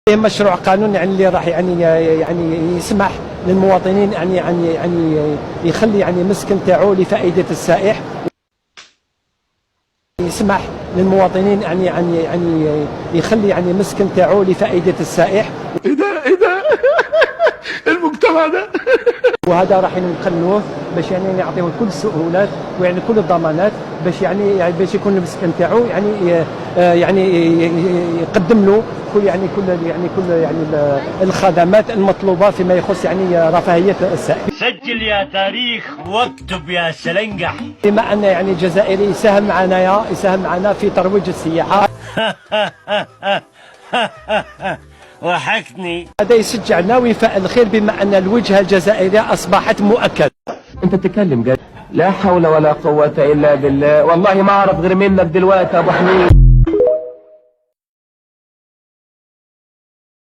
مشروع قانون يعني اللي راح يعني يسمح للمواطنين يعني يخلي يعني مسكن تاعو لفائده السائح، يسمح للمواطنين يعني يخلي يعني مسكن تاعو لفائده السائح. ايه ده المجتمع ده. وهذا راح نقنوه باش يعني نعطيوه كل السهولات ويعني كل الضمانات باش يعني باش يكون المسكن تاعو يعني يقدم له كل الخدمات المطلوبه فيما يخص يعني رفاهيه السائح. سجل يا تاريخ واكتب يا سلنجح. بما ان يعني الجزائري يساهم معنا في ترويج السياحه. وحكني. هذا يشجعنا ويفعل الخير بما ان الوجهه الجزائريه اصبحت مؤكده. انت بتتكلم جد؟ لا حول ولا قوة الا بالله، والله ما اعرف غير منك دلوقتي يا ابو حميد.